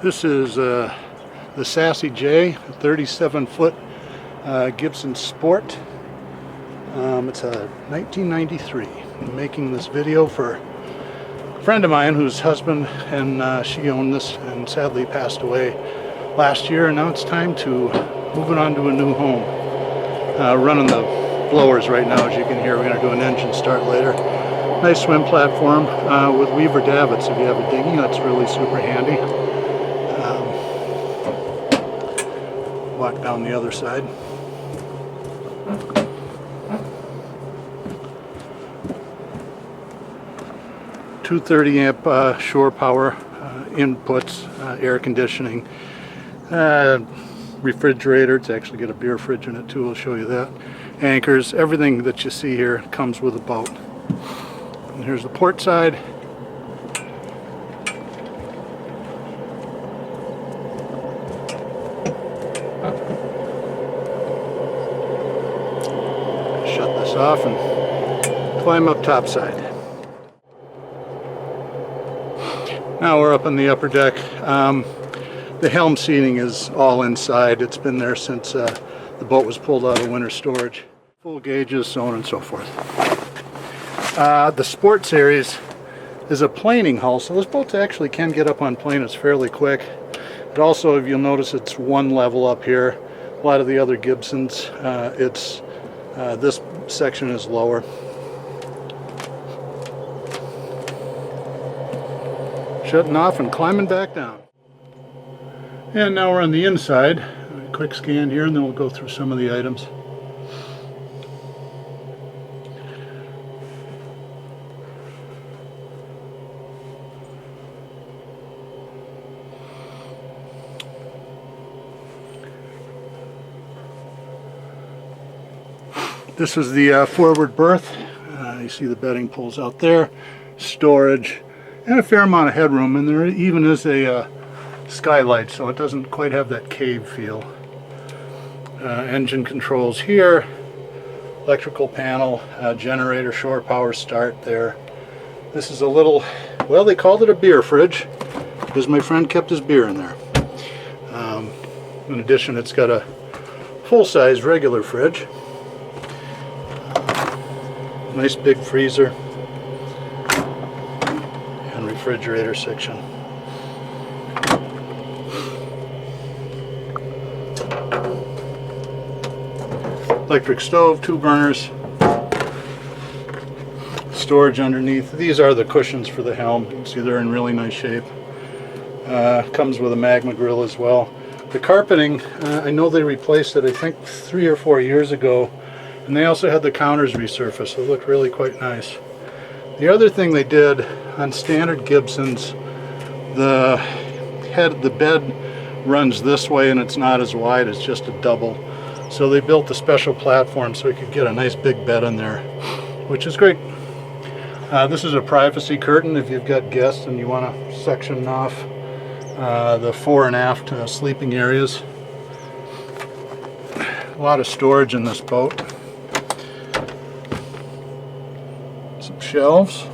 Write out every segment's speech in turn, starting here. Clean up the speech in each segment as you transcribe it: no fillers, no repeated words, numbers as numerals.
This is the Sassy J, a 37-foot Gibson Sport. It's a 1993. I'm making this video for a friend of mine whose husband and she owned this and sadly passed away last year, and now it's time to move it on to a new home. Running the blowers right now, as you can hear. We're going to do an engine start later. Nice swim platform with Weaver davits if you have a dinghy. That's really super handy. Walk down the other side. Two 30-amp shore power inputs, air conditioning, refrigerator. It's actually got a beer fridge in it too. I'll show you that. Anchors, everything that you see here comes with a boat. And here's the port side. Shut this off and climb up topside. Now we're up on the upper deck. The helm seating is all inside. It's been there since the boat was pulled out of winter storage. Full gauges, so on and so forth. The Sport Series is a planing hull, so this boat actually can get up on plane. It's fairly quick. But also, if you'll notice, it's one level up here. A lot of the other Gibsons, this section is lower. Shutting off and climbing back down. And now we're on the inside. A quick scan here, and then we'll go through some of the items. This is the forward berth. You see the bedding pulls out there, storage, and a fair amount of headroom, and there even is a skylight, so it doesn't quite have that cave feel. Engine controls here, electrical panel, generator, shore power start there. This is a little, well, they called it a beer fridge because my friend kept his beer in there. In addition, it's got a full-size regular fridge. Nice big freezer and refrigerator section. Electric stove, 2 burners, storage underneath. These are the cushions for the helm. You can see they're in really nice shape. Comes with a magma grill as well. The carpeting, I know they replaced it I think 3 or 4 years ago. And they also had the counters resurfaced, so it looked really quite nice. The other thing they did on standard Gibsons, the bed runs this way and it's not as wide, it's just a double. So they built a special platform so we could get a nice big bed in there, which is great. This is a privacy curtain if you've got guests and you want to section off the fore and aft sleeping areas. A lot of storage in this boat. Some shelves,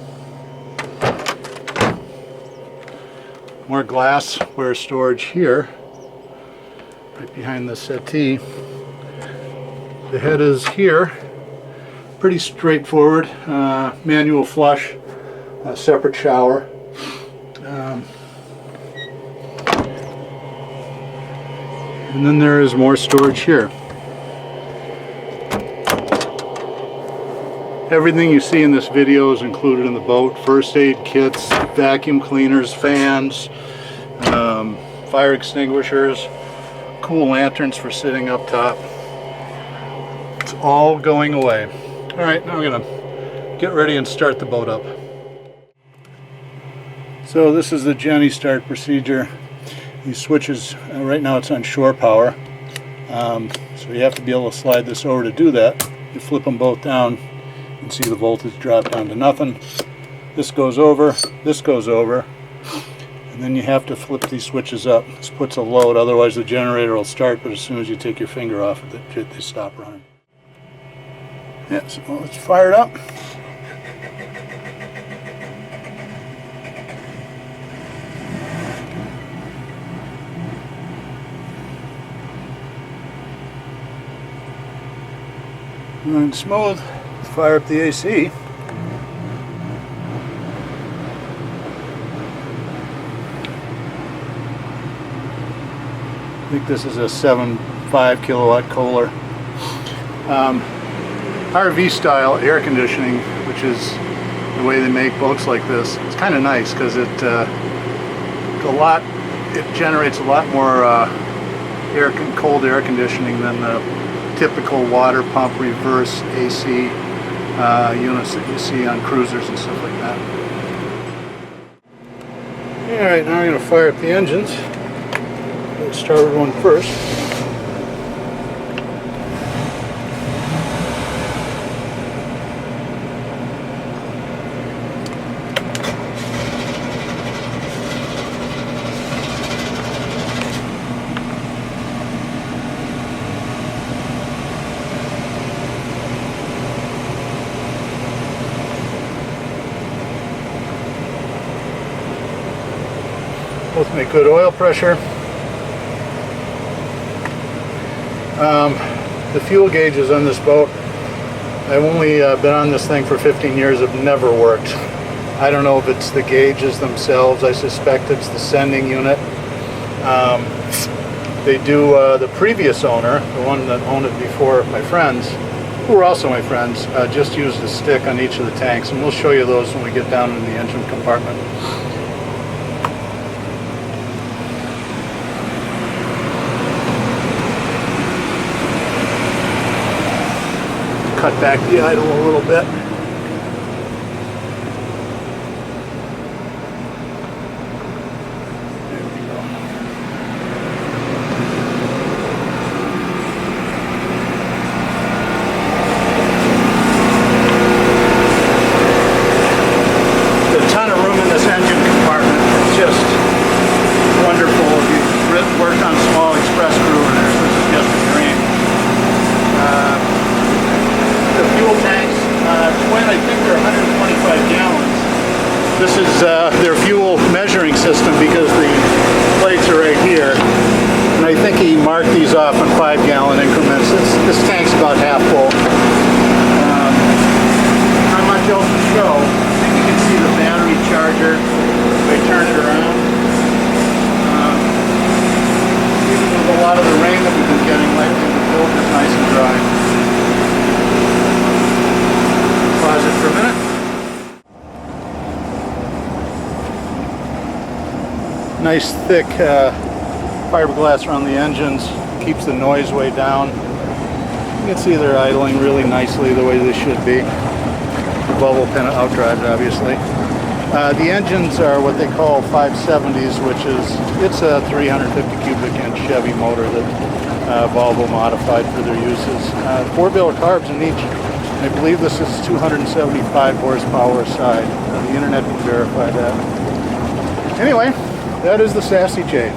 more glassware storage here, right behind the settee. The head is here, pretty straightforward, manual flush, a separate shower. And then there is more storage here. Everything you see in this video is included in the boat. First aid kits, vacuum cleaners, fans, fire extinguishers, cool lanterns for sitting up top. It's all going away. Alright, now we're going to get ready and start the boat up. So this is the Jenny start procedure. These switches, right now it's on shore power. So you have to be able to slide this over to do that. You flip them both down. You can see the voltage drop down to nothing. This goes over, and then you have to flip these switches up. This puts a load, otherwise the generator will start, but as soon as you take your finger off it, they stop running. Yeah, so let's fire it up. And smooth. Fire up the AC. I think this is a 7.5 kilowatt Kohler. RV style air conditioning, which is the way they make boats like this. It's kind of nice because it generates a lot more cold air conditioning than the typical water pump reverse AC units that you see on cruisers and stuff like that. Alright, now I'm going to fire up the engines. Let's start with one first. Both make good oil pressure. The fuel gauges on this boat, I've only been on this thing for 15 years, have never worked. I don't know if it's the gauges themselves. I suspect it's the sending unit. They do, the previous owner, the one that owned it before, my friends, who were also my friends, just used a stick on each of the tanks, and we'll show you those when we get down in the engine compartment. Cut back the idle a little bit. There we go. There's a ton of room in this engine compartment. It's just wonderful. If you've worked on small express cruisers, this is just a dream. The fuel tanks, twin, I think they're 125 gallons. This is their fuel measuring system because the plates are right here. And I think he marked these off in 5-gallon increments. This tank's about half full. Not much else to show. I think you can see the battery charger if I turn it around. Even with a lot of the rain that we've been getting lately, the build is nice and dry. Pause it for a minute. Nice thick fiberglass around the engines, keeps the noise way down. You can see they're idling really nicely the way they should be. The bubble pin outdrives, obviously. The engines are what they call 570s, which is, it's a 350 cubic inch Chevy motor that Volvo modified for their uses. 4-billet carbs in each. I believe this is 275 horsepower side. The internet can verify that. Anyway, that is the Sassy J.